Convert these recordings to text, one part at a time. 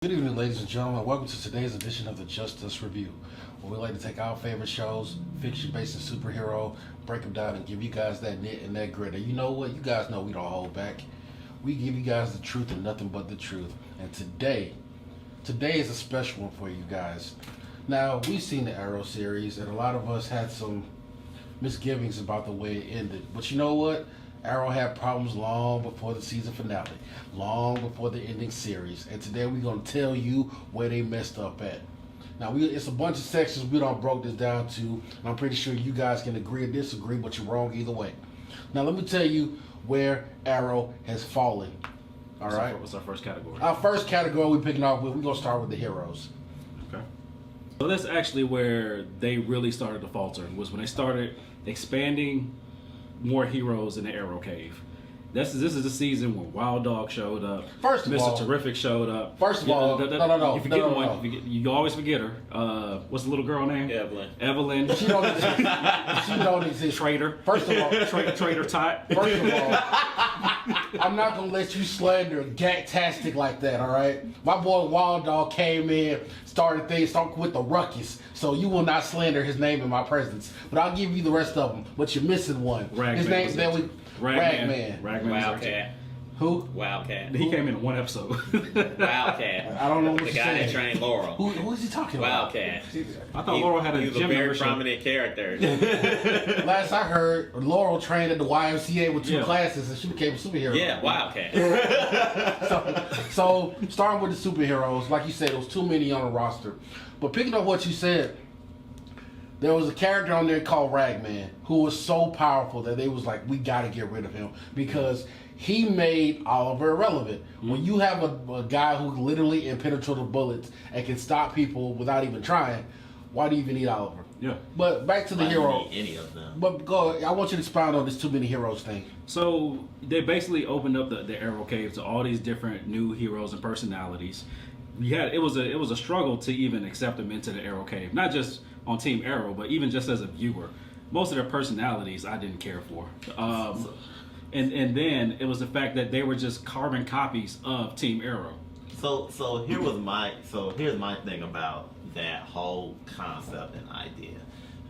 Good evening, ladies and gentlemen. Welcome to today's edition of the Justice Review, where we like to take our favorite shows, fiction based in superhero, break them down, and give you guys that nit and that grit. And you know what? You guys know we don't hold back. We give you guys the truth and nothing but the truth. And today is a special one for you guys. Now, we've seen the Arrow series, and a lot of us had some misgivings about the way it ended. But you know what? Arrow had problems long before the season finale, long before the ending series, and today we're going to tell you where they messed up at. Now, it's a bunch of sections we don't broke this down to, and I'm pretty sure you guys can agree or disagree, but you're wrong either way. Now, let me tell you where Arrow has fallen. All right? What's our first category? Our first category we're picking off with, we're going to start with the heroes. Okay. So that's actually where they really started to falter, was when they started expanding more heroes in the Arrow Cave. This is the season when Wild Dog showed up. First of all, Mr. Terrific showed up. First of all, no. You forget one. You always forget her. What's the little girl name? Evelyn. She don't exist. She don't exist. Traitor. First of all, Traitor Tot. First of all, I'm not gonna let you slander Gaktastic like that. All right, my boy Wild Dog came in, started with the ruckus. So you will not slander his name in my presence. But I'll give you the rest of them. But you're missing one. His name's Ragman. Wildcat. Who? Wildcat. He came in one episode. Wildcat. I don't know what the you're guy saying. that trained Laurel. Who is he talking about? Wildcat. I thought Laurel had a He was a gym very membership. prominent character. Last I heard, Laurel trained at the YMCA with two Yeah. classes, and she became a superhero. Yeah, Wildcat. So starting with the superheroes, like you said, there was too many on the roster. But picking up what you said, there was a character on there called Ragman who was so powerful that they was like, we got to get rid of him because he made Oliver irrelevant. Mm-hmm. When you have a guy who literally impenetrable bullets and can stop people without even trying, why do you even need Oliver? Yeah. But back to the I hero. don't need any of them. But go. I want you to expound on this too many heroes thing. So they basically opened up the Arrow Cave to all these different new heroes and personalities. It was a struggle to even accept them into the Arrow Cave, not just on Team Arrow, but even just as a viewer. Most of their personalities I didn't care for, and then it was the fact that they were just carbon copies of Team Arrow. So here's my thing about that whole concept and idea.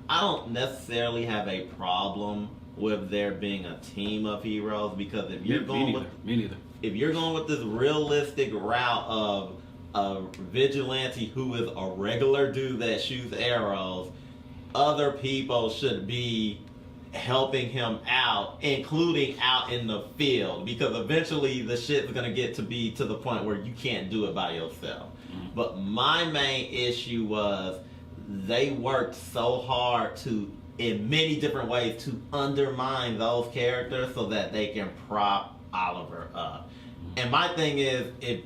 I don't necessarily have a problem with there being a team of heroes because if you're Me neither. if you're going with this realistic route of a vigilante who is a regular dude that shoots arrows, other people should be helping him out, including out in the field, because eventually the shit's gonna get to be to the point where you can't do it by yourself. Mm-hmm. But my main issue was they worked so hard to, in many different ways, to undermine those characters so that they can prop Oliver up. And my thing is, if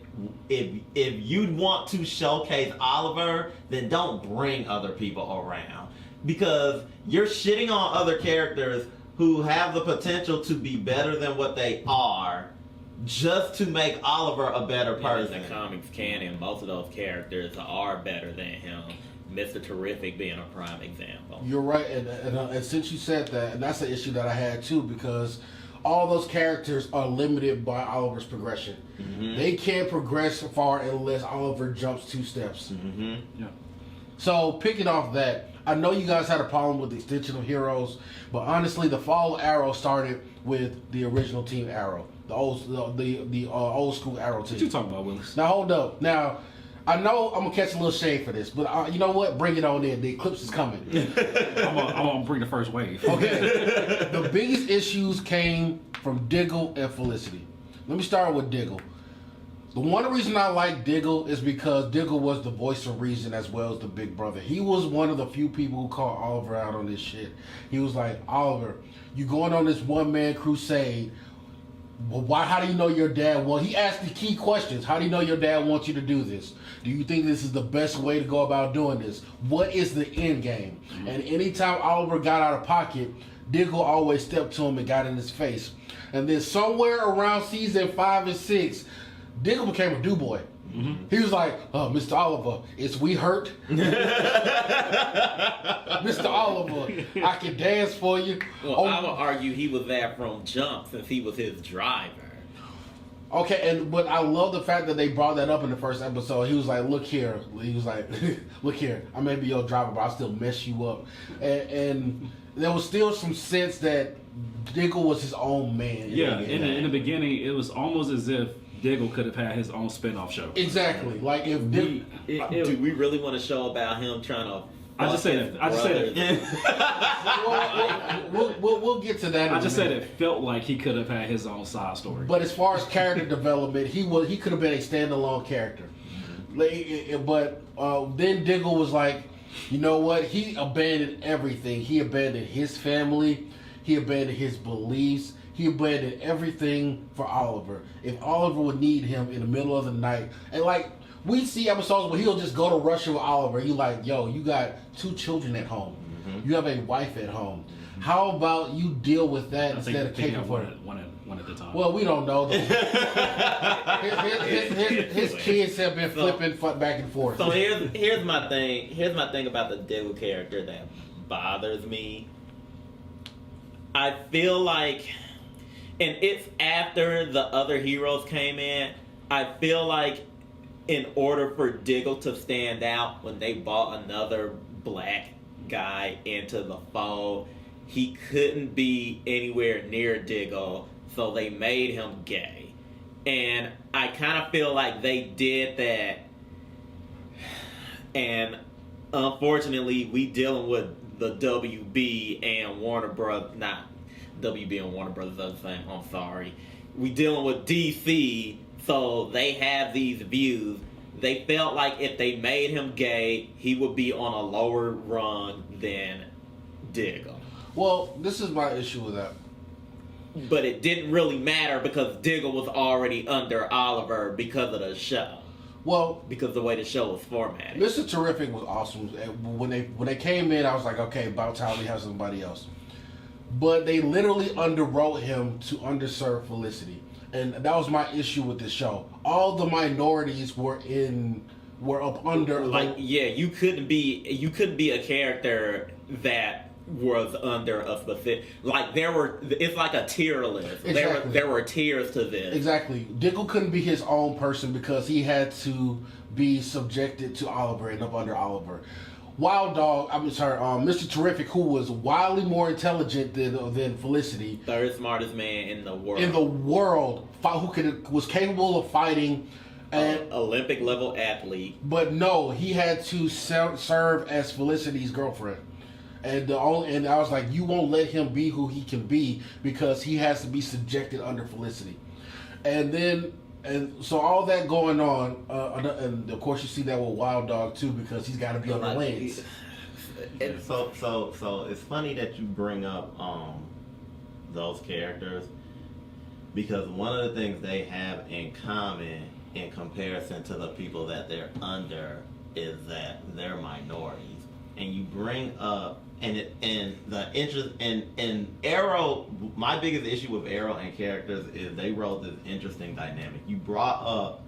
you want to showcase Oliver, then don't bring other people around. Because you're shitting on other characters who have the potential to be better than what they are just to make Oliver a better person. In the comics canon, most of those characters are better than him. Mr. Terrific being a prime example. You're right, and since you said that, and that's the issue that I had too, because all those characters are limited by Oliver's progression. Mm-hmm. They can't progress far unless Oliver jumps 2 steps. Mm-hmm. Yeah. So picking off that, I know you guys had a problem with the extension of heroes, but honestly, the fall of Arrow started with the original Team Arrow, the old school Arrow team. What you talking about, Willis? Now hold up. Now I know I'm gonna catch a little shade for this, but you know what? Bring it on in. The eclipse is coming. I'm gonna bring the first wave. Okay. The biggest issues came from Diggle and Felicity. Let me start with Diggle. The one reason I like Diggle is because Diggle was the voice of reason as well as the big brother. He was one of the few people who called Oliver out on this shit. He was like, Oliver, you going on this one-man crusade. Well, why? How do you know your dad? Well, he asked the key questions. How do you know your dad wants you to do this? Do you think this is the best way to go about doing this? What is the end game? Mm-hmm. And anytime Oliver got out of pocket, Diggle always stepped to him and got in his face. And then somewhere around season 5 and 6, Diggle became a do-boy. Mm-hmm. He was like, oh, Mr. Oliver, is we hurt? Mr. Oliver, I can dance for you. Well, I would argue he was there from jump since he was his driver. Okay, but I love the fact that they brought that up in the first episode. He was like, "Look here," he was like, "Look here, I may be your driver, but I'll still mess you up." And there was still some sense that Diggle was his own man. Yeah, in the beginning, it was almost as if Diggle could have had his own spin-off show. Exactly. Like if do we really want a show about him trying to? I just said that. We'll get to that. I just said it felt like he could have had his own side story. But as far as character development, he could have been a standalone character. But then Diggle was like, you know what? He abandoned everything. He abandoned his family. He abandoned his beliefs. He abandoned everything for Oliver. If Oliver would need him in the middle of the night, and like we see episodes where he'll just go to Russia with Oliver. You like, yo, you got 2 children at home. Mm-hmm. You have a wife at home. Mm-hmm. How about you deal with that instead of taking for one at the time? Well, we don't know. his kids have been flipping back and forth. So here's my thing. Here's my thing about the Diggle character that bothers me. I feel like, and it's after the other heroes came in, I feel like in order for Diggle to stand out when they brought another black guy into the fold, he couldn't be anywhere near Diggle, so they made him gay. And I kind of feel like they did that, and unfortunately we dealing with the WB and Warner Brothers, not WB and Warner Brothers are the same, I'm sorry. We dealing with DC, so they have these views. They felt like if they made him gay, he would be on a lower rung than Diggle. Well, this is my issue with that. But it didn't really matter because Diggle was already under Oliver because of the show. Well, because the way the show was formatted. Mr. Terrific was awesome. When they came in, I was like, okay, about time we have somebody else. But they literally underwrote him to underserve Felicity. And that was my issue with this show. All the minorities were up under. Like, yeah, you couldn't be a character that was under a specific. Like it's like a tier list. Exactly. There were tiers to this. Exactly. Diggle couldn't be his own person because he had to be subjected to Oliver and up under Oliver. Mr. Terrific, who was wildly more intelligent than Felicity. Third smartest man in the world. Who was capable of fighting. And Olympic level athlete. But no, he had to serve as Felicity's girlfriend. And I was like, you won't let him be who he can be because he has to be subjected under Felicity. And so all that going on, and of course you see that with Wild Dog too because he's got to be on the lanes. So it's funny that you bring up those characters because one of the things they have in common in comparison to the people that they're under is that they're minorities. And you bring up and the interest and Arrow. My biggest issue with Arrow and characters is they wrote this interesting dynamic. You brought up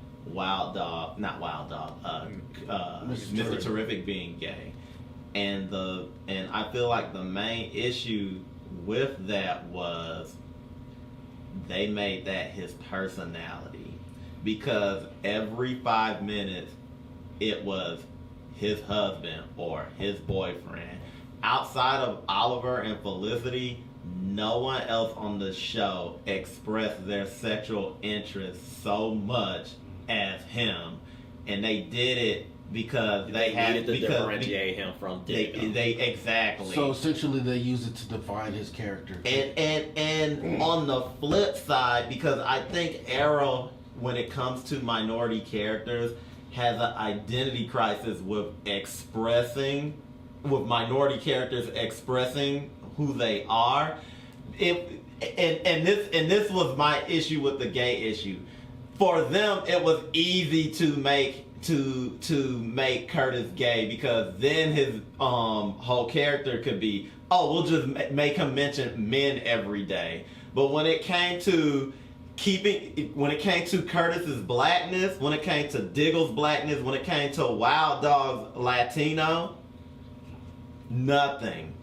Mr. Terrific being gay, and I feel like the main issue with that was they made that his personality because every 5 minutes it was his husband or his boyfriend. Outside of Oliver and Felicity, no one else on the show expressed their sexual interest so much as him, and they did it because they had to differentiate him from Diggle. They exactly. So essentially, they use it to define his character. And on the flip side, because I think Arrow, when it comes to minority characters, has an identity crisis with minority characters expressing who they are. This was my issue with the gay issue. For them, it was easy to make Curtis gay because then his whole character could be, we'll just make him mention men every day. But when it came to Curtis's blackness, when it came to Diggle's blackness, when it came to Wild Dog's Latino, nothing.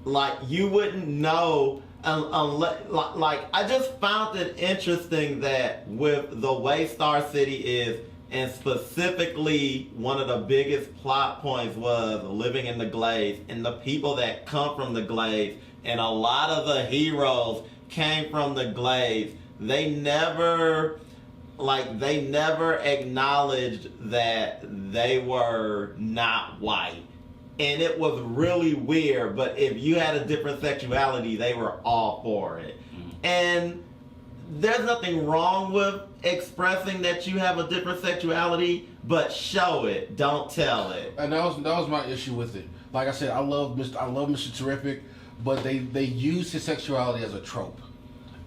Like, you wouldn't know Like I just found it interesting that with the way Star City is, and specifically one of the biggest plot points was living in the Glades and the people that come from the Glades, and a lot of the heroes came from the Glades. They never acknowledged that they were not white. And it was really weird, but if you had a different sexuality, they were all for it. And there's nothing wrong with expressing that you have a different sexuality, but show it, don't tell it. And that was my issue with it. Like I said, I love Mr. Terrific, but they used his sexuality as a trope.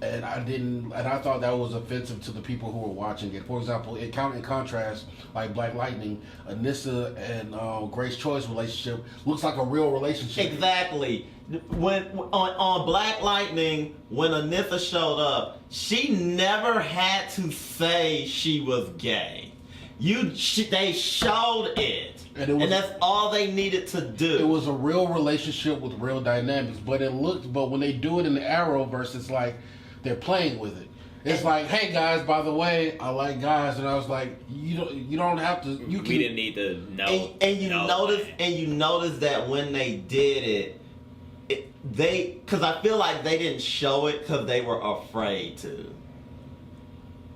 And I thought that was offensive to the people who were watching it. For example, in contrast, like Black Lightning, Anissa and Grace Choice relationship looks like a real relationship. Exactly. When on Black Lightning, when Anissa showed up, she never had to say she was gay. They showed it. And that's all they needed to do. It was a real relationship with real dynamics, but when they do it in the Arrowverse, it's like they're playing with it. It's like, hey guys, by the way, I like guys, and I was like, you don't have to. We didn't need to know. And you notice that when they did because I feel like they didn't show it because they were afraid to.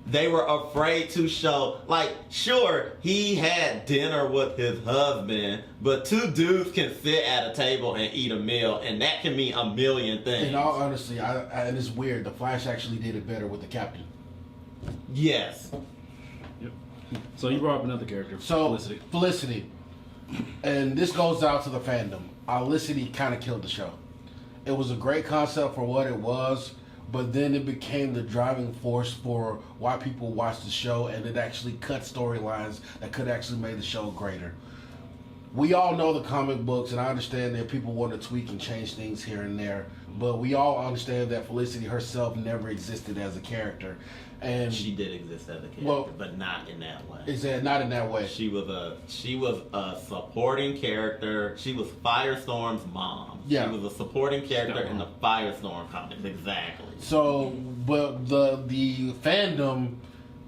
They were afraid to show, like, sure, he had dinner with his husband, but two dudes can sit at a table and eat a meal, and that can mean a million things. In all honesty, and it's weird, the Flash actually did it better with the Captain. Yes. Yep. So you brought up another character, Felicity. And this goes out to the fandom. Felicity kind of killed the show. It was a great concept for what it was, but then it became the driving force for why people watch the show, and it actually cut storylines that could actually make the show greater. We all know the comic books, and I understand that people want to tweak and change things here and there, but we all understand that Felicity herself never existed as a character. And she did exist as a character, but not in that way. Is that not in that way? She was a supporting character. She was Firestorm's mom. Yeah. She was a supporting character in the Firestorm comics. Exactly. So, but the fandom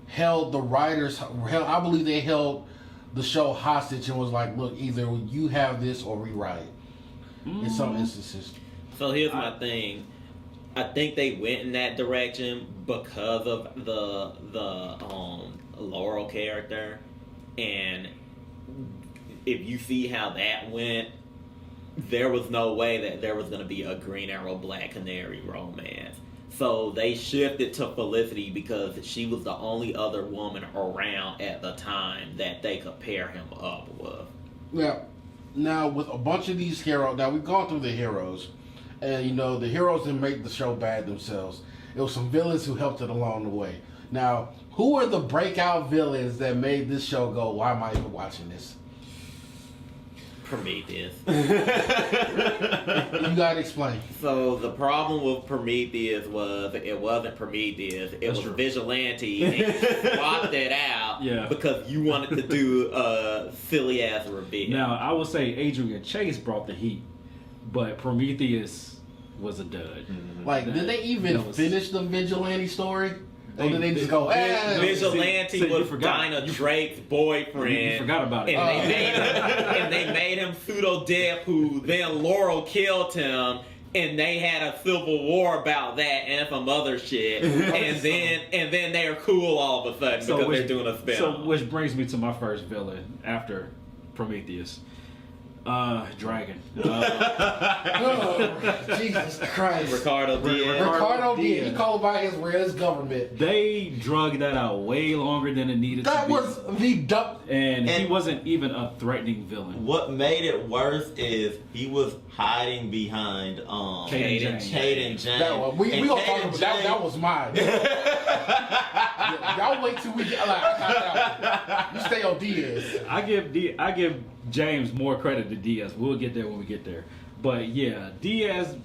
held the writers. I believe they held the show hostage and was like, "Look, either you have this or rewrite." In some instances. So here's my thing. I think they went in that direction because of the Laurel character, and if you see how that went, there was no way that there was going to be a Green Arrow Black Canary romance. So they shifted to Felicity because she was the only other woman around at the time that they could pair him up with. Yeah. Now with a bunch of these heroes, now we've gone through the heroes. And, the heroes didn't make the show bad themselves. It was some villains who helped it along the way. Now, who are the breakout villains that made this show go, why am I even watching this? Prometheus. You gotta explain. So the problem with Prometheus was it wasn't Prometheus. It was Vigilante, and you swapped it out because you wanted to do a silly ass reveal. Now, I would say Adrian Chase brought the heat, but Prometheus was a dud. Like, did they even finish the Vigilante story? Or did they just go, Vigilante was Dinah Drake's boyfriend. You forgot about it. And they made him pseudo-dead, who then Laurel killed him. And they had a civil war about that and some other shit. and then they're cool all of a sudden because they're doing a spin. So, which brings me to my first villain after Prometheus. Dragon. Jesus Christ. Ricardo Diaz. He called by his government. They drug that out way longer than it needed to be. That was the dumb. And he wasn't even a threatening villain. What made it worse is he was hiding behind Cade and James. We gonna talk about that. That was mine. Y'all wait till we get you stay on Diaz. I give James more credit than Diaz. We'll get there when we get there. But yeah, Diaz,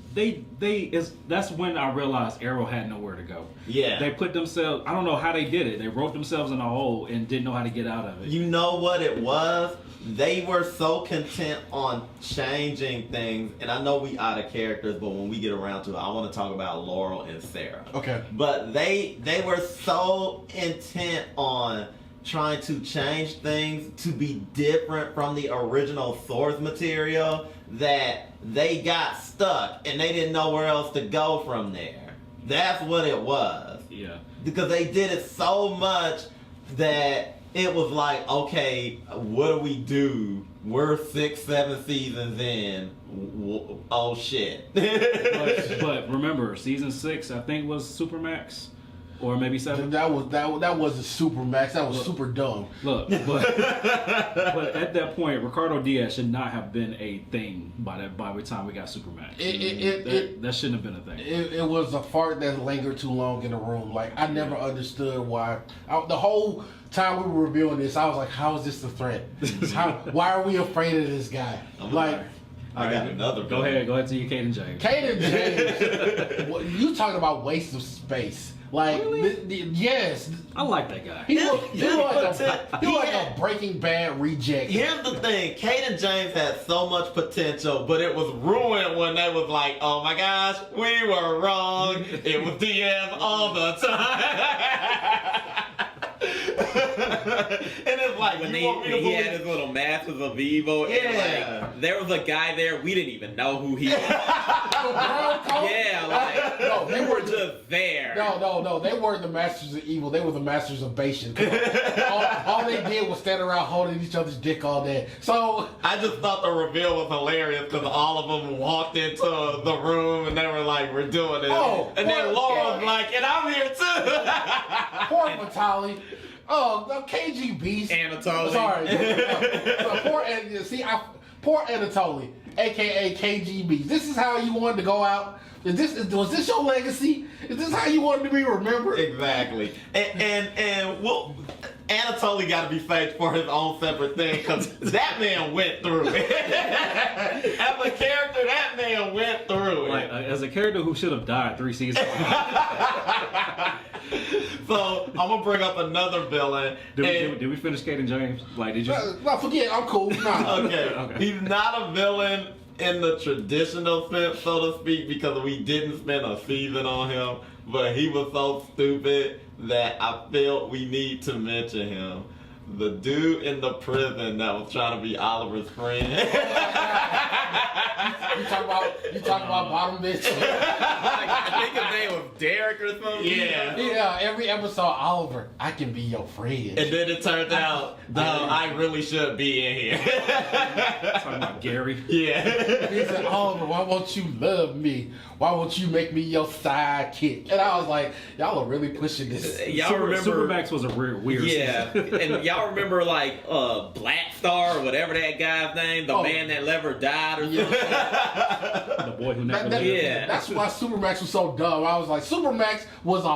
that's when I realized Arrow had nowhere to go. Yeah. They put themselves, I don't know how they did it. They wrote themselves in a hole and didn't know how to get out of it. You know what it was? they were so content on changing things, and I know we out of characters, but when we get around to it, I want to talk about Laurel and Sarah. Okay. But they were so intent on trying to change things to be different from the original source material that they got stuck and they didn't know where else to go from there. That's what it was. Yeah. Because they did it so much that it was like, okay, what do we do? We're 6-7 seasons in. Oh shit. But remember, season 6 I think was Supermax, or maybe 7. That wasn't super max. That was super dumb. Look, but at that point, Ricardo Diaz should not have been a thing by the time we got Supermax. That shouldn't have been a thing. It was a fart that lingered too long in the room. Like, I never understood why. The whole time we were reviewing this, I was like, how is this a threat? Why are we afraid of this guy? Like, I got another. Go ahead to your Caden James. Caden James, you talking about waste of space. Like, Really? yes. I like that guy. He looked like a Breaking Bad reject. Here's the thing, Caden James had so much potential, but it was ruined when they was like, oh my gosh, we were wrong. It was Diaz all the time. And it's like, When you want me to he believe- had his little Masters of Evil, Yeah. and like there was a guy there we didn't even know who he was. Yeah, like No, they we were were just there. No, they weren't the masters of evil. They were the masters of Bashan. all they did was stand around holding each other's dick all day. So I just thought the reveal was hilarious because all of them walked into the room and they were like, we're doing it. Oh, and then poor- Laura was like, and I'm here too. poor Vitali. Oh, no, KG Beast. Anatoly. Sorry. Poor Anatoly, aka KG Beast. This is how you wanted to go out. Was this your legacy? Is this how you wanted to be remembered? Exactly. And well, Anatoly got to be thanked for his own separate thing because that man went through it. As a character, that man went through it. Like as a character who should have died 3 seasons ago. So I'm gonna bring up another villain. Did we finish Caden James? Like, did you? No, forget. I'm cool. Nah. Okay. He's not a villain in the traditional sense, so to speak, because we didn't spend a season on him, but he was so stupid that I feel we need to mention him. The dude in the prison that was trying to be Oliver's friend. You talk about bottom bitch. I think his name was Derek or something. Yeah. Yeah, every episode, Oliver, I can be your friend. And then it turned out, no, I really should be in here. Talking about Gary. Yeah. He said, Oliver, why won't you love me? Why won't you make me your sidekick? And I was like, y'all are really pushing this. Y'all remember? Supermax was a weird Yeah, season. and y'all remember like Black Star or whatever that guy's name, the Oh. man that never died or something. The boy who never lived. Yeah. That's why Supermax was so dumb. I was like, Supermax was a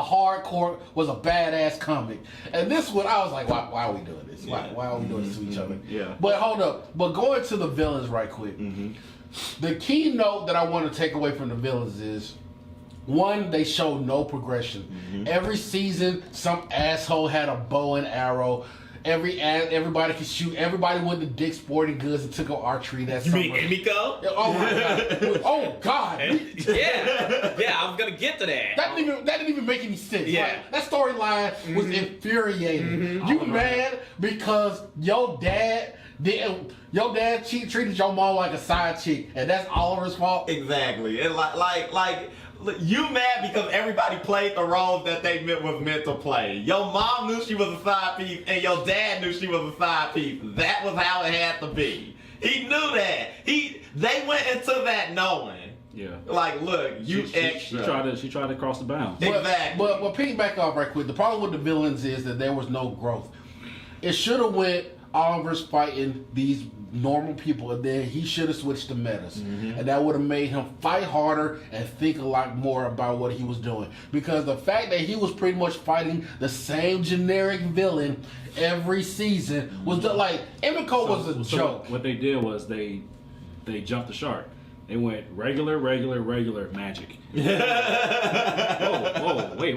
badass comic. And this one, I was like, why are we doing this? Why are we doing this to each other? Yeah. But hold up. But going to the villains right quick. The key note that I want to take away from the villains is, one, they showed no progression. Every season, some asshole had a bow and arrow. Everybody could shoot. Everybody went to Dick's Sporting Goods and took up archery that You summer. mean Emiko? Oh my god! Oh god! Yeah, I was gonna get to that. That didn't even make any sense. Yeah. Like, that storyline was infuriating. You mad because your dad treated your mom like a side chick, and that's Oliver's fault? Exactly. And like you mad because everybody played the roles that they was meant to play. Your mom knew she was a side piece, and your dad knew she was a side piece. That was how it had to be. He knew that. They went into that knowing. Yeah. Like, look, you extra. She tried to cross the bounds. Exactly. But piggyback off right quick. The problem with the villains is that there was no growth. It should have went Oliver's fighting these normal people, and then he should have switched to metas, and that would have made him fight harder and think a lot more about what he was doing. Because the fact that he was pretty much fighting the same generic villain every season was like Emiko was a joke. What they did was they jumped the shark. They went regular magic. Whoa, wait.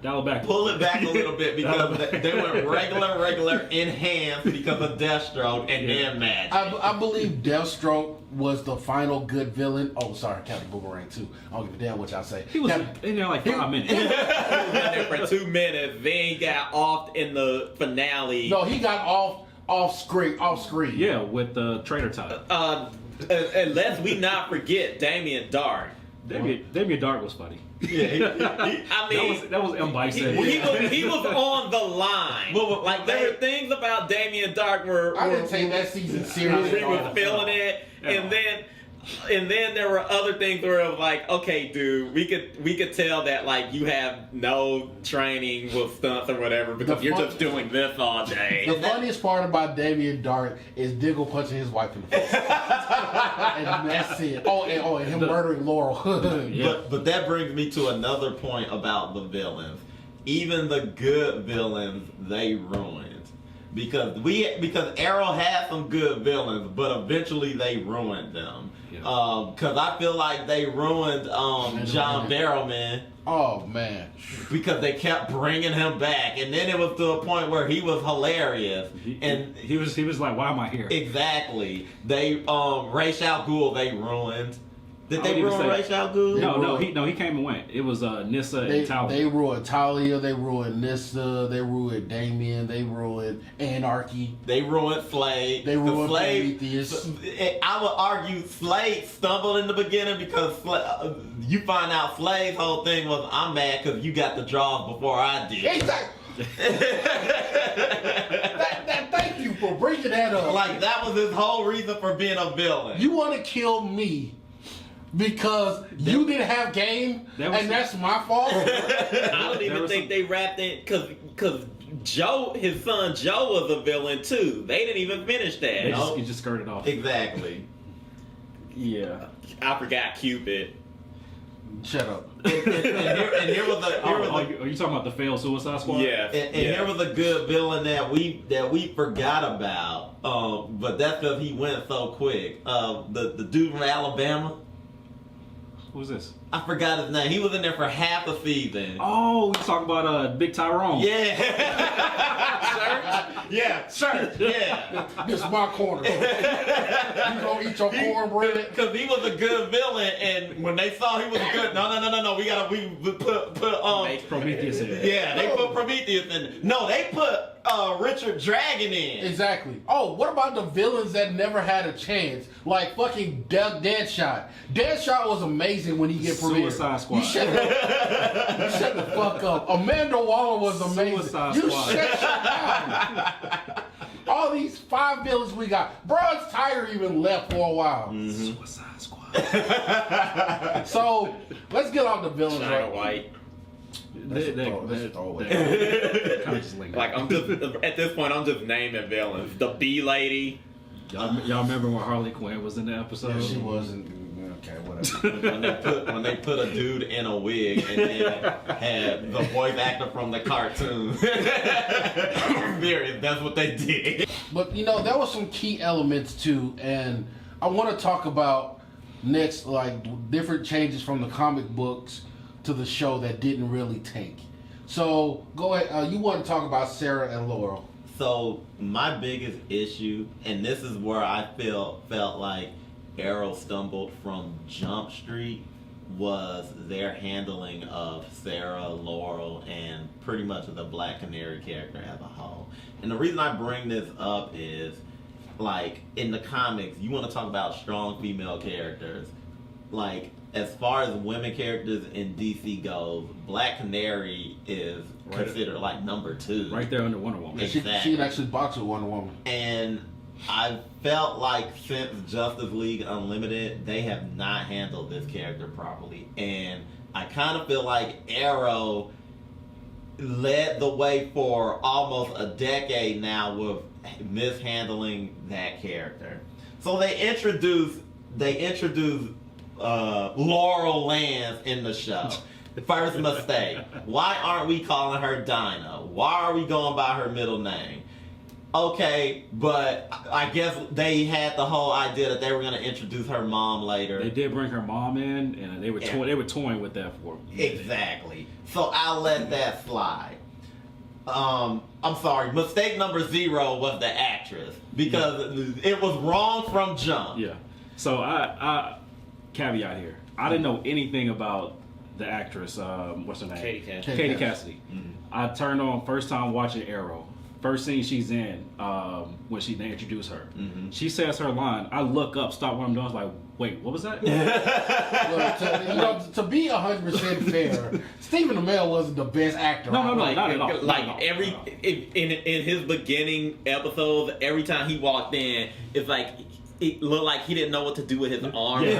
Dial it back. Pull it back a little bit because they went regular, enhanced because of Deathstroke and then magic. I believe Deathstroke was the final good villain. Oh, sorry, Captain Boomerang too. I don't give a damn what y'all say. He was in there like 5 minutes. He was in there for 2 minutes. Then he got off in the finale. No, he got off screen. Yeah, with the Traitor Type. Unless we not forget Damien Dark. Damien Dark was funny. Yeah, I mean, that was M. Bison. he was on the line. Like there were things about Damien Dark where I didn't take that season he seriously. was feeling it, and then there were other things where it was like, okay, dude, we could tell that like you have no training with stunts or whatever because you're just doing this all day. The funniest part about Damien Dark is Diggle punching his wife in the face. And that's it. And him murdering Laurel. But that brings me to another point about the villains. Even the good villains, they ruined. Because Arrow had some good villains, but eventually they ruined them. Yeah. Because I feel like they ruined John Barrowman. Oh man! Because they kept bringing him back, and then it was to a point where he was hilarious, and he was like, "Why am I here?" Exactly. They Ra's al Ghul they ruined. Did they ruin Ra's al Ghul? No, he came and went. It was Nissa and Talia. They ruined Talia. They ruined Nissa. They ruined Damien. They ruined Anarchy. They ruined Slade. They ruined Prometheus. I would argue Slade stumbled in the beginning because you find out Slade's whole thing was, I'm mad because you got the draws before I did. Exactly. Thank you for bringing that up. Like, that was his whole reason for being a villain. You want to kill me because you didn't have game, and that's my fault? I don't even think they wrapped it because Joe, his son Joe, was a villain too. They didn't even finish that. You just skirted off. Exactly. Yeah. I forgot Cupid. Shut up. And here was Are you talking about the failed Suicide Squad? Yeah. And here was a good villain that we forgot about. But that's because he went so quick. The dude from Alabama. Who's this? I forgot his name. He was in there for half a season. Oh, you talking about Big Tyrone? Yeah. Yeah. Sir. Yeah. This is my corner. You gonna eat your cornbread? Because he was a good villain, and when they saw he was good, no, we put Prometheus in. Yeah, they put Prometheus in. No, they put Richard Dragon in. Exactly. Oh, what about the villains that never had a chance? Like fucking Deadshot. Deadshot was amazing when he get premiered. Suicide Squad. You shut the fuck up. Amanda Waller was amazing. Suicide You Squad. shut down. All these 5 villains we got. Bronze Tiger even left for a while. Suicide Squad. So let's get on the villains. China White. Let's throw it. Kind of just linger. Like I'm just at this point, I'm just naming villains. The Bee Lady. Y'all remember when Harley Quinn was in the episode? She wasn't. Okay, whatever. when they put a dude in a wig and then had the voice actor from the cartoon. Serious, that's what they did. But there were some key elements too, and I want to talk about next, like different changes from the comic books to the show that didn't really take. So go ahead. You want to talk about Sarah and Laurel? So my biggest issue, and this is where I felt like Arrow stumbled from Jump Street, was their handling of Sarah, Laurel, and pretty much the Black Canary character as a whole. And the reason I bring this up is, like, in the comics, you want to talk about strong female characters. Like, as far as women characters in DC goes, Black Canary is considered like number 2. Right there under Wonder Woman. She can actually box with Wonder Woman. And I felt like since Justice League Unlimited, they have not handled this character properly. And I kind of feel like Arrow led the way for almost a decade now with mishandling that character. So they introduced Laurel Lance in the show. First mistake. Why aren't we calling her Dinah? Why are we going by her middle name? Okay, but I guess they had the whole idea that they were going to introduce her mom later. They did bring her mom in, and they were toying with that for a minute. Exactly. So I'll let that slide. I'm sorry. Mistake number 0 was the actress because it was wrong from jump. Yeah. So I caveat here. I didn't know anything about the actress. What's her name? Katie Cassidy. Mm-hmm. I turned on first time watching Arrow. First scene she's in when they introduce her. Mm-hmm. She says her line. I look up, stop what I'm doing. I was like, wait, what was that? Well, to be 100% fair, Stephen Amell wasn't the best actor. No, Like, not at all. like Not at all. every in his beginning episodes, every time he walked in, it's like it looked like he didn't know what to do with his arm. So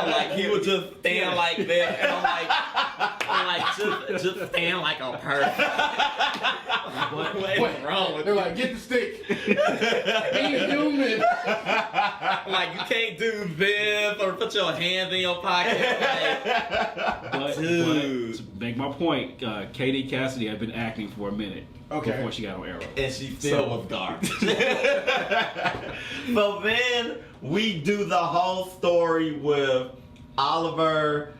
like he would just stand like this, and I'm like just stand like a person. What's wrong with They're you? like, get the stick. Be human. Like you can't do this or put your hands in your pocket. Like, But Dude. to make my point, Katie Cassidy had been acting for a minute before she got on Arrow. And she still was garbage. So then we do the whole story with Oliver,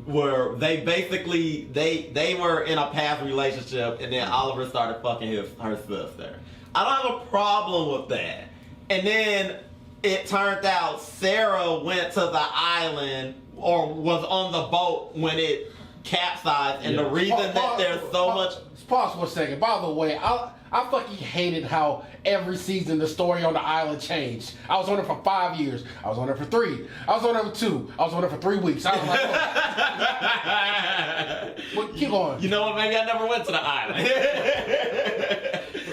where they basically they were in a past relationship, and then Oliver started fucking her sister. I don't have a problem with that. And then it turned out Sarah went to the island or was on the boat when it capsized, and the reason that there's so much. Pause for a second. By the way, I fucking hated how every season the story on the island changed. I was on it for 5 years. I was on it for 3. I was on it for 2. I was on it for 3 weeks. I was like, well, keep going. You know what? Maybe I never went to the island.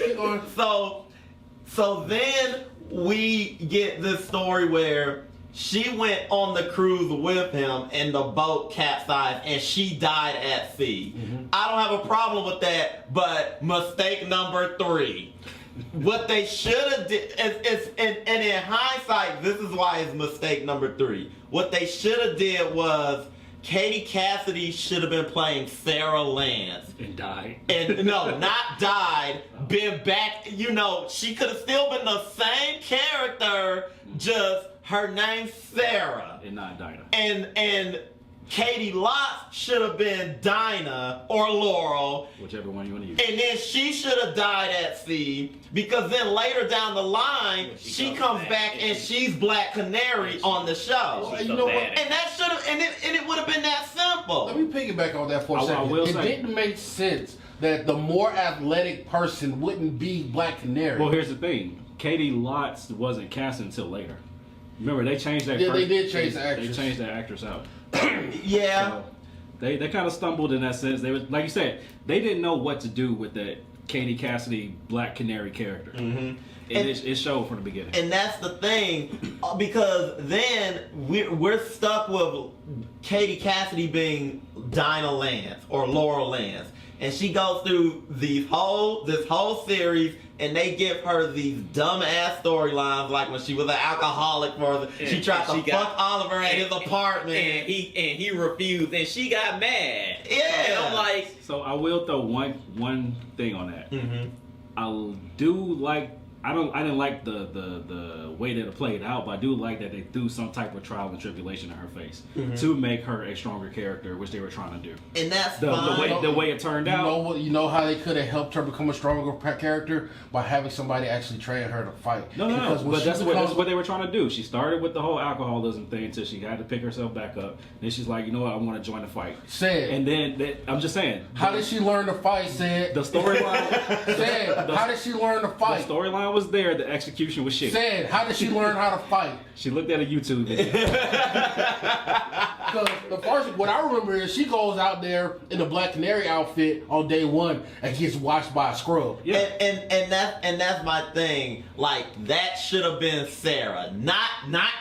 Keep going. So then we get this story where she went on the cruise with him and the boat capsized and she died at sea. Mm-hmm. I don't have a problem with that, but mistake number 3. What they should have did, and in hindsight, this is why it's mistake number 3. What they should have did was Katie Cassidy should have been playing Sarah Lance. And died. And no, not died, been back, she could have still been the same character, just her name's Sarah. And not Dinah. And Katie Lotz should have been Dinah or Laurel. Whichever one you want to use. And then she should have died at sea, because then later down the line, she comes back and she's Black Canary on the show. You know what? And that should have, and it would have been that simple. Let me piggyback on that for a I second. will It say- didn't make sense that the more athletic person wouldn't be Black Canary. Well, here's the thing. Katie Lotz wasn't cast until later. Remember, they changed that. Yeah, they did change the actress. They changed that actress out. Yeah. So they kind of stumbled in that sense. They were, like you said, they didn't know what to do with that Katie Cassidy Black Canary character. Mm-hmm. And it showed from the beginning. And that's the thing, because then we're stuck with Katie Cassidy being Dinah Lance or Laurel Lance, and she goes through this whole series, and they give her these dumbass storylines, like when she was an alcoholic she tried to fuck Oliver at his apartment, and he refused, and she got mad. Yeah. And I'm like, So I will throw one thing on that. Mm-hmm. I do like. I didn't like the way that it played out, but I do like that they threw some type of trial and tribulation in her face to make her a stronger character, which they were trying to do. And that's The fine. way it turned out. You know how they could have helped her become a stronger character? By having somebody actually train her to fight. No. Because when But she that's becomes- what they were trying to do. She started with the whole alcoholism thing until she had to pick herself back up. Then she's like, you know what, I want to join the fight. Said. And then I'm just saying. How did she learn to fight? Said. The storyline? Said. How did she learn to The fight? storyline was there. The execution was shit. Said. How did she learn how to fight? She looked at a YouTube video. Because the first, what I remember is she goes out there in the Black Canary outfit on day 1 and gets watched by a scrub. Yeah. And that's my thing. Like, that should have been Sarah, not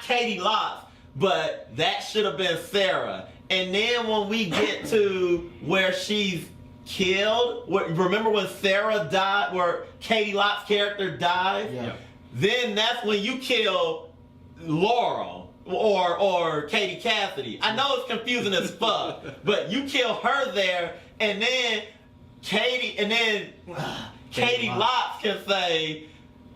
Katie Lotz, but that should have been Sarah. And then when we get to where she's killed, remember when Sarah died, where Katie Lotz's character died? Yeah. Then that's when you kill Laurel or Katie Cassidy. I know it's confusing as fuck, but you kill her there, and then Katie, and then Katie Lotz can say,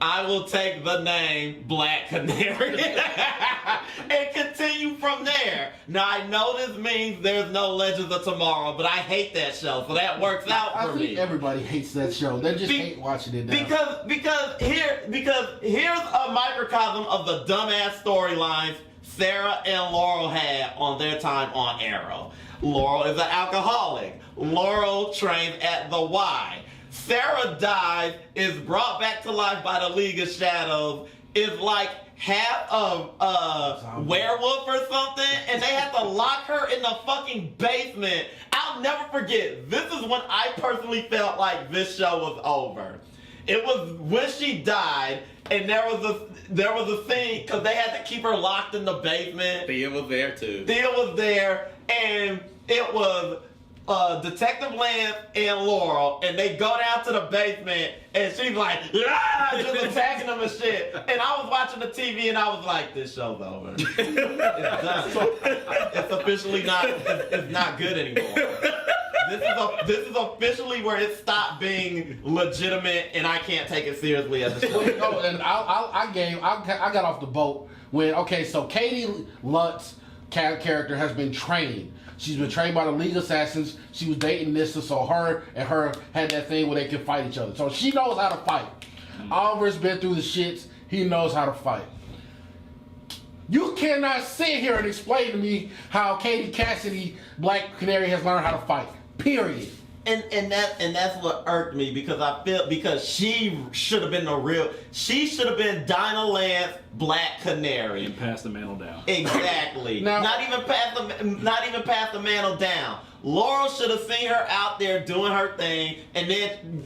I will take the name Black Canary and continue from there. Now, I know this means there's no Legends of Tomorrow, but I hate that show, so that works out for me. I think everybody hates that show. They just hate watching it now. Because here's a microcosm of the dumbass storylines Sarah and Laurel had on their time on Arrow. Laurel is an alcoholic. Laurel trains at the Y. Sarah dies, is brought back to life by the League of Shadows, is like half a werewolf or something, and they have to lock her in the fucking basement. I'll never forget, this is when I personally felt like this show was over. It was when she died, and there was a thing, because they had to keep her locked in the basement. Thea was there too. Thea was there, and it was Detective Lance and Laurel, and they go down to the basement, and she's like, just attacking them and shit. And I was watching the TV, and I was like, this show's over. It's done. It's officially not. It's not good anymore. This is officially where it stopped being legitimate, and I can't take it seriously as a show. And I got off the boat when so Katie Lutz's character has been trained. She's been trained by the League of Assassins. She was dating Nissa, so her and her had that thing where they can fight each other. So she knows how to fight. Oliver's been through the shits. He knows how to fight. You cannot sit here and explain to me how Katie Cassidy, Black Canary, has learned how to fight. Period. And that's what irked me, because she should have been she should have been Dinah Lance, Black Canary, and pass the mantle down. Exactly. Now, not even pass the mantle down. Laurel should have seen her out there doing her thing, and then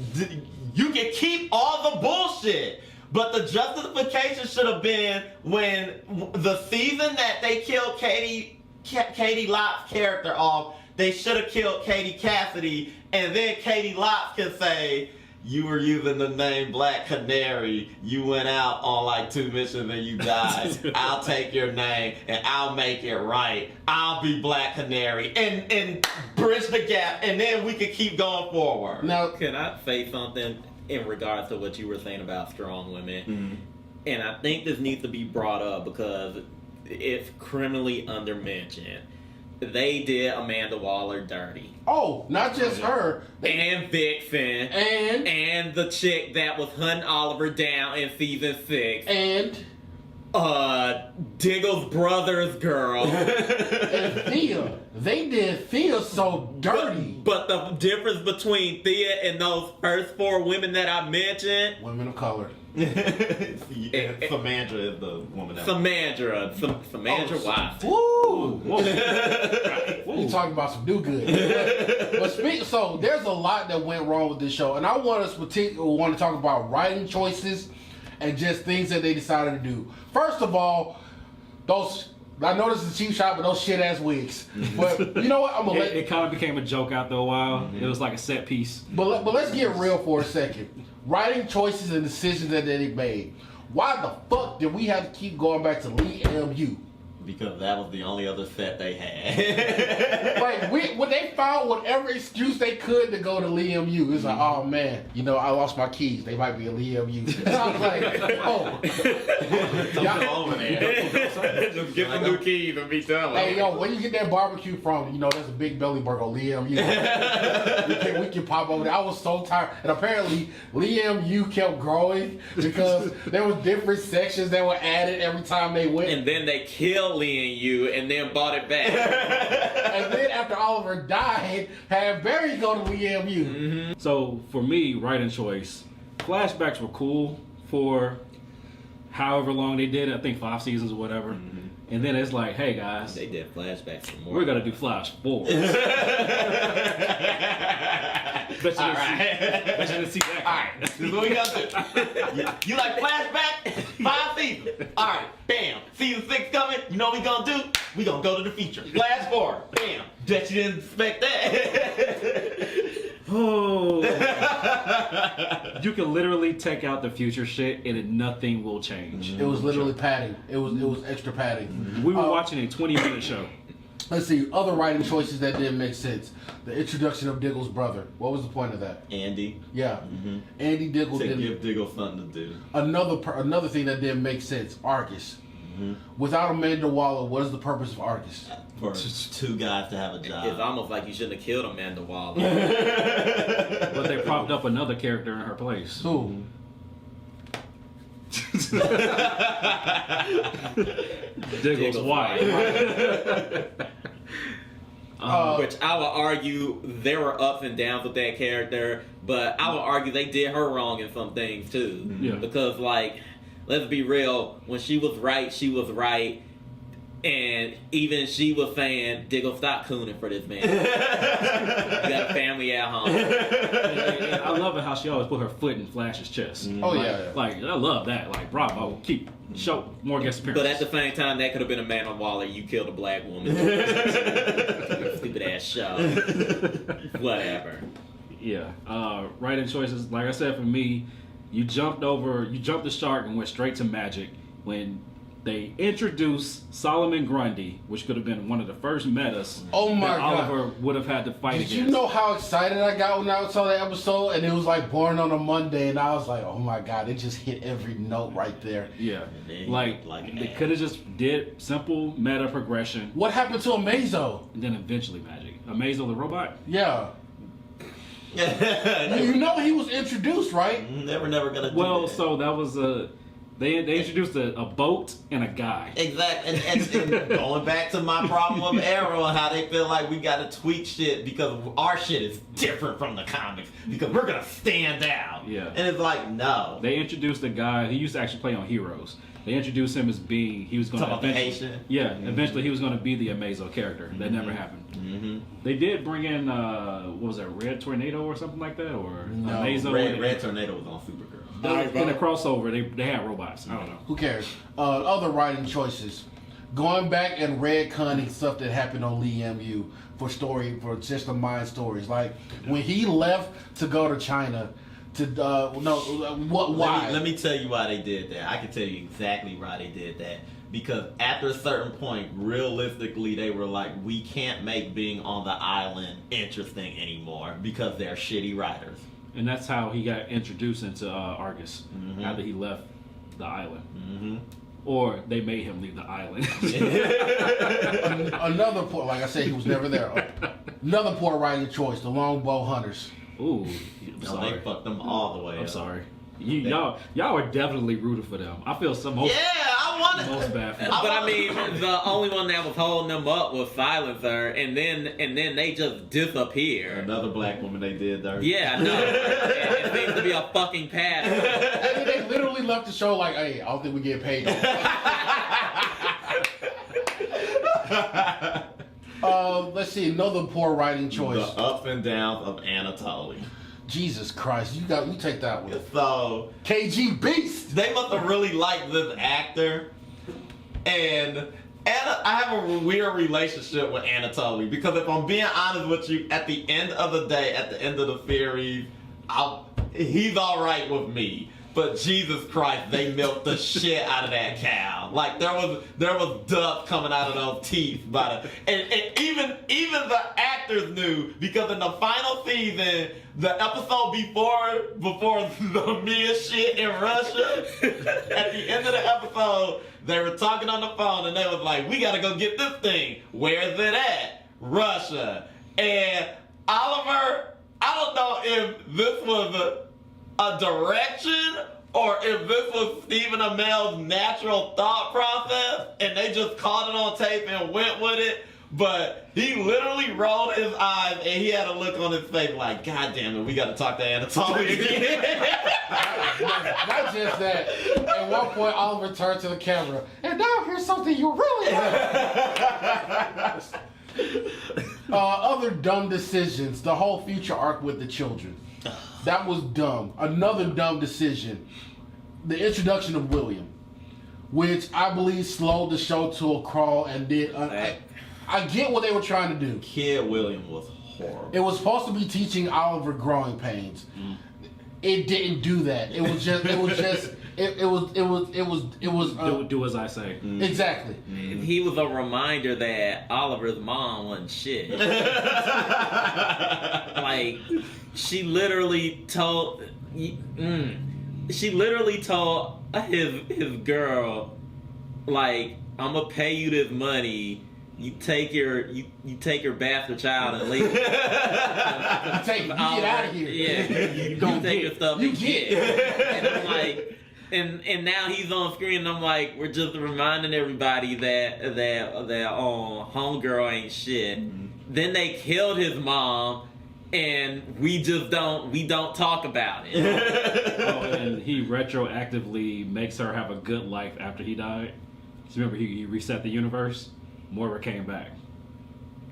you can keep all the bullshit. But the justification should have been when the season that they killed Katie Lotz's character off. They should have killed Katie Cassidy, and then Katie Lotz can say, you were using the name Black Canary. You went out on like 2 missions and you died. I'll take your name and I'll make it right. I'll be Black Canary and bridge the gap, and then we can keep going forward. Now, Can I say something in regards to what you were saying about strong women? Mm-hmm. And I think this needs to be brought up because it's criminally undermentioned. They did Amanda Waller dirty. not just her. And Vixen. And the chick that was hunting Oliver down in season 6. And Diggle's brother's girl. and Thea. They did Thea so dirty. But the difference between Thea and those first 4 women that I mentioned. Women of color. Samandra is the woman. Samandra Watts. Woo! You talking about some do good. So there's a lot that went wrong with this show, and I want to talk about writing choices and just things that they decided to do. First of all, I know this is a cheap shot, but those shit ass wigs. But you know what? I'm gonna It kind of became a joke after a while. Mm-hmm. It was like a set piece. But let's get real for a second. Writing choices and decisions that they made. Why the fuck did we have to keep going back to Lee MU? Because that was the only other set they had. When they found whatever excuse they could to go to Lee MU, it's like, oh man, I lost my keys. They might be a Lee MU. And I was like, Don't go over there. Just give them new keys and be done. Hey, where you get that barbecue from? There's a big belly burger on Lee MU. we can pop over there. I was so tired. And apparently, Lee MU kept growing because there was different sections that were added every time they went. And then they killed Lee and you, and then bought it back. And then after Oliver died, had Barry go to Lee MU. Mm-hmm. So for me, writing choice, flashbacks were cool for however long they did. I think 5 seasons or whatever. Mm-hmm. And then it's like, hey guys, They did flashbacks for more. we're gonna do flash forward. Bet you didn't see that. Alright, this is what we gotta do. You like flashback? 5 seasons. Alright, bam. Season 6 coming. You know what we gonna do? We gonna go to the future. Flash forward. Bam. Bet you didn't expect that. Oh, you can literally take out the future shit and nothing will change. It was literally padding. It was extra padding. We were watching a 20-minute show. Let's see, other writing choices that didn't make sense. The introduction of Diggle's brother. What was the point of that? Andy. Yeah. Andy Diggle To didn't. give Diggle something to do. Another thing that didn't make sense. Argus. Without Amanda Waller, what is the purpose of Argus? For two guys to have a job. It's almost like you shouldn't have killed Amanda Waller. But they propped up another character in her place. Who? Diggle's wife. Which I would argue there were ups and downs with that character, but I would argue they did her wrong in some things too. Yeah. Because, like, let's be real, when she was right, she was right. And even she was saying, Diggle, stop cooning for this man. You got a family at home. And I love it how she always put her foot in Flash's chest. Oh, like, yeah. Like, I love that. Like, bravo. Show more guest appearances. But at the same time, that could have been Amanda Waller. You killed a black woman. Stupid ass show. Whatever. Yeah. Writing choices, like I said, for me, you jumped the shark and went straight to magic when they introduced Solomon Grundy, which could have been one of the first metas Oh my that God. Oliver would have had to fight Did against. you know how excited I got when I saw that episode? And it was like born on a Monday, and I was like, oh my God, it just hit every note right there. Yeah. Man, Like, like they ass. could have just did simple meta progression What happened to Amazo? and then eventually magic. Amazo the robot? Yeah. You know he was introduced, right? Never gonna do Well, that. so that was they introduced a boat and a guy. Exactly, and going back to my problem with Arrow and how they feel like we gotta tweak shit because our shit is different from the comics because we're gonna stand out. Yeah. And it's like, no. They introduced a guy. He used to actually play on Heroes. They introduced him as being he was going Talking to about the eventually, Haitian? yeah, eventually he was going to be the Amazo character. That never happened. They did bring in what was that, Red Tornado or something like that, or No, Amazo. Red Tornado was on Supergirl. In a crossover, they had robots. I don't know. Who cares? Other writing choices. Going back and retconning stuff that happened on Lee MU for just the mind stories. Like when he left to go to China to why? Let me tell you why they did that. I can tell you exactly why they did that. Because after a certain point, realistically, they were like, we can't make being on the island interesting anymore because they're shitty writers. And that's how he got introduced into Argus after he left the island. Or they made him leave the island. Another poor, like I said, he was never there. Another poor writing choice: the Longbow Hunters. Ooh, I'm No, sorry. they fucked them all the way I'm up. sorry. Y'all are definitely rooted for them. I feel most bad for them. But I mean, the only one that was holding them up was Silencer, and then they just disappear. Another black woman they did there. Yeah, no, it seems to be a fucking pattern. They literally left the show like, hey, I don't think we get paid. Let's see, another poor writing The choice. ups and downs of Anatoly. Jesus Christ, you take that one. So KG Beast. they must have really liked this actor, and I have a weird relationship with Anatoly because if I'm being honest with you, at the end of the day, at the end of the series, he's all right with me. But Jesus Christ, they milked the shit out of that cow. Like there was dust coming out of those teeth and even the actors knew because in the final season, the episode before the Mia shit in Russia, at the end of the episode, they were talking on the phone and they was like, we gotta go get this thing. Where's it at? Russia. And Oliver, I don't know if this was a direction or if this was Stephen Amell's natural thought process and they just caught it on tape and went with it, but he literally rolled his eyes and he had a look on his face like, God damn it, we gotta talk to Anatoly again. Not just that. At one point, Oliver turned to the camera, and now here's something you really like. Other dumb decisions. The whole future arc with the children. That was dumb. Another dumb decision. The introduction of William, which I believe slowed the show to a crawl and did. I get what they were trying to do. Kid William was horrible. It was supposed to be teaching Oliver growing pains. It didn't do that. It was just it was Do as I say. exactly. He was a reminder that Oliver's mom wasn't shit. Like, she literally told his girl, like, I'm gonna pay you this money. You take your bastard child and leave. You get out of here. Yeah, you don't take get. your stuff You and get. And I'm like, and now he's on screen. And I'm like, we're just reminding everybody that homegirl ain't shit. Then they killed his mom, and we don't talk about it. Oh, and he retroactively makes her have a good life after he died. So remember, he reset the universe. Moira came back.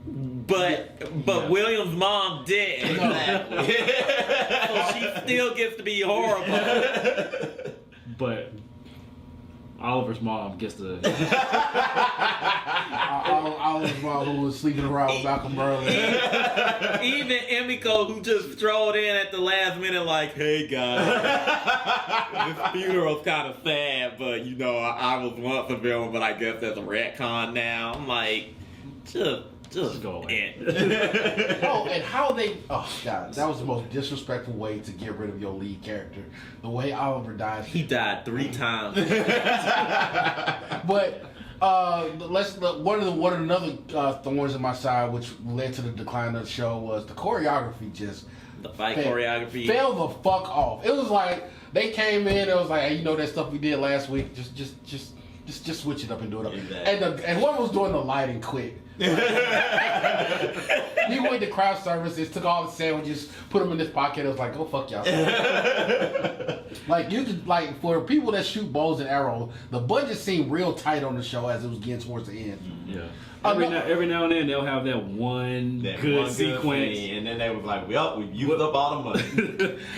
But Yeah. William's mom did. No. So she still gets to be horrible. But Oliver's mom gets to. Oliver's mom who was sleeping around with Malcolm Merlin. Even Emiko, who just strolled in at the last minute, like, hey guys, this funeral's kind of sad, but I was once a villain, but I guess there's a retcon now. I'm like, just go away. Oh, and how they... Oh, God. That was the most disrespectful way to get rid of your lead character. The way Oliver died. He died 3 times. But one of another thorns in my side, which led to the decline of the show, was the choreography just... The fight choreography. Fell the fuck off. It was like, they came in, it was like, hey, that stuff we did last week, just switch it up and do it up. Exactly. And one was doing the lighting quick. He went to craft services, took all the sandwiches, put them in his pocket. It was like, go fuck y'all. Like, you could, like, for people that shoot bows and arrows, the budget seemed real tight on the show as it was getting towards the end. Yeah. Every now and then they'll have that one good sequence, scene, and then they was like, "Well, we used up all the money."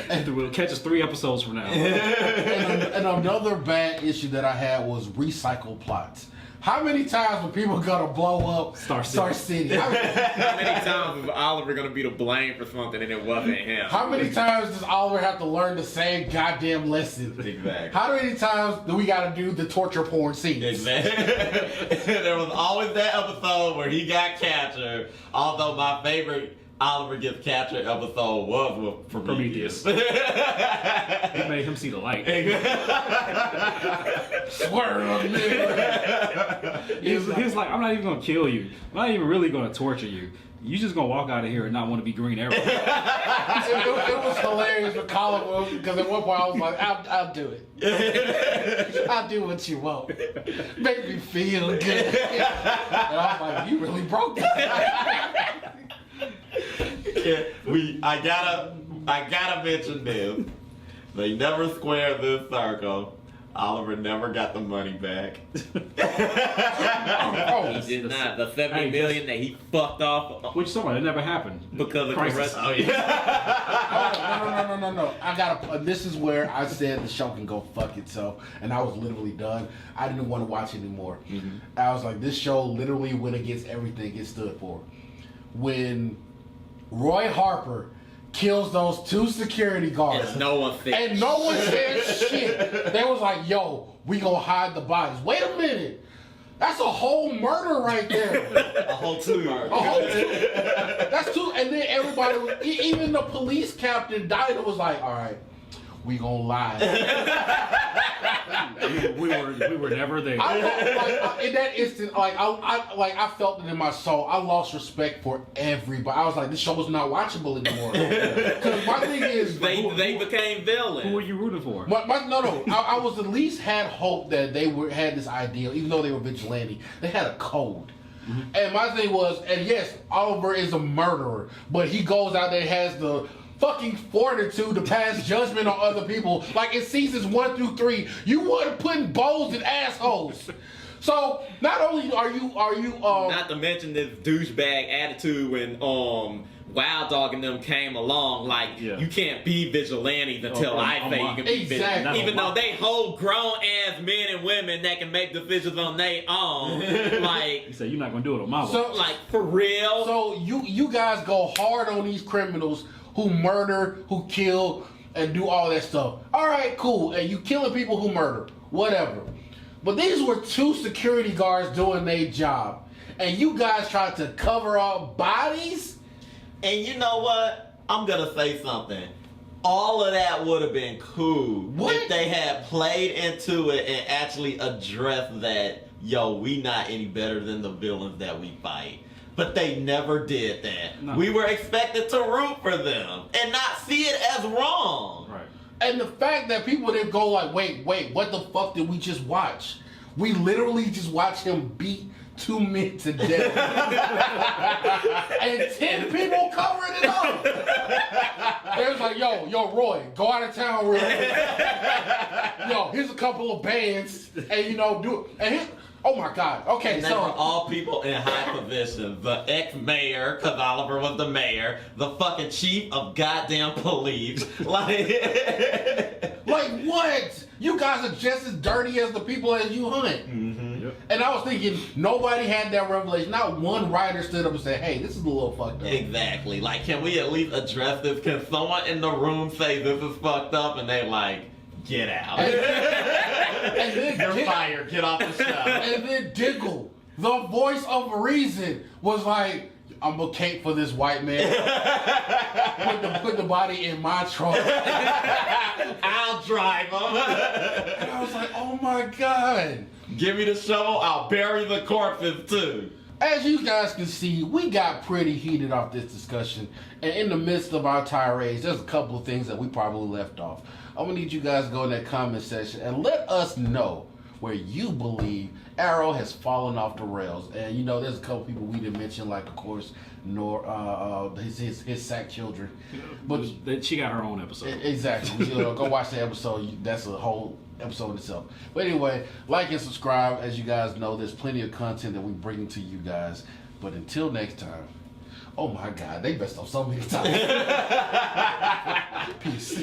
and we'll catch us 3 episodes from now. And another bad issue that I had was recycled plots. How many times were people gonna blow up Star City? How many times was Oliver gonna be to blame for something and it wasn't him? How many times does Oliver have to learn the same goddamn lesson? Exactly. How many times do we gotta do the torture porn scenes? Exactly. There was always that episode where he got captured. Although my favorite Oliver gets captured episode was with Prometheus. He made him see the light. Swerve, nigga. He was like, I'm not even gonna kill you. I'm not even really gonna torture you. You just gonna walk out of here and not want to be Green Arrow. It was hilarious with Colin because at one point I was like, I'll do it. I'll do what you want. Make me feel good. And I was like, you really broke that. I gotta mention this. They never squared this circle. Oliver never got the money back. He did not. The $70 million that he fucked off Which someone, it never happened. because of Crisis. corruption. Oh yeah. No. I gotta. This is where I said the show can go fuck itself, and I was literally done. I didn't want to watch it anymore. Mm-hmm. I was like, this show literally went against everything it stood for. When Roy Harper kills those 2 security guards, And no one thinks. and no one said shit. They was like, yo, we gonna hide the bodies. Wait a minute. That's a whole murder right there. A whole 2 A whole 2. That's 2. And then everybody, even the police captain, Dinah, was like, all right, we gonna lie. We were never there. In that instant, I felt it in my soul. I lost respect for everybody. I was like, this show was not watchable anymore. Because my thing is, They became villains. Who were you rooting for? no. I was at least had hope that they had this ideal, even though they were vigilante. They had a code. And my thing was, and yes, Oliver is a murderer, but he goes out there and has the fucking fortitude to pass judgment on other people. Like in seasons 1 through 3, you weren't putting bows in assholes. So not only are you Not to mention this douchebag attitude when Wild Dog and them came along, like, Yeah. you can't be vigilantes until I say you can be Exactly. vigilantes. Even No, though they whole grown ass men and women that can make decisions on their own. Like, He said, you're not going to do it on my watch. so like for real. So you guys go hard on these criminals who murder, who kill and do all that stuff. All right, cool. And you killing people who murder, whatever. But these were 2 security guards doing their job, and you guys tried to cover up bodies. And you know what? I'm gonna say something. All of that would have been cool if they had played into it and actually addressed that, yo, we not any better than the villains that we fight. But they never did that. No. We were expected to root for them and not see it as wrong. Right. And the fact that people didn't go like, wait, what the fuck did we just watch? We literally just watched him beat 2 men to death. And 10 people covering it up. They was like, yo, Roy, go out of town real quick. Yo, here's a couple of bands, and do it. And oh my God. Okay, And they so were all people in high positions. The ex-mayor, because Oliver was the mayor. The fucking chief of goddamn police. Like what? You guys are just as dirty as the people as you hunt. Mm-hmm. Yep. And I was thinking, nobody had that revelation. Not one writer stood up and said, hey, this is a little fucked up. Exactly. Like, can we at least address this? Can someone in the room say this is fucked up? And they like, get out. And then You're fired. Get off the show. And then Diggle, the voice of reason, was like, I'm gonna cape for this white man. Put the body in my trunk. I'll drive him. And I was like, oh my God. Give me the shovel. I'll bury the corpses too. As you guys can see, we got pretty heated off this discussion. And in the midst of our tirades, there's a couple of things that we probably left off. I'm gonna need you guys to go in that comment section and let us know where you believe Arrow has fallen off the rails. And there's a couple people we didn't mention, like of course, his sack children. But She got her own episode. exactly, go watch the episode. That's a whole episode in itself. But anyway, like and subscribe. As you guys know, there's plenty of content that we bring to you guys. But until next time, oh my God, they messed up so many times. Peace.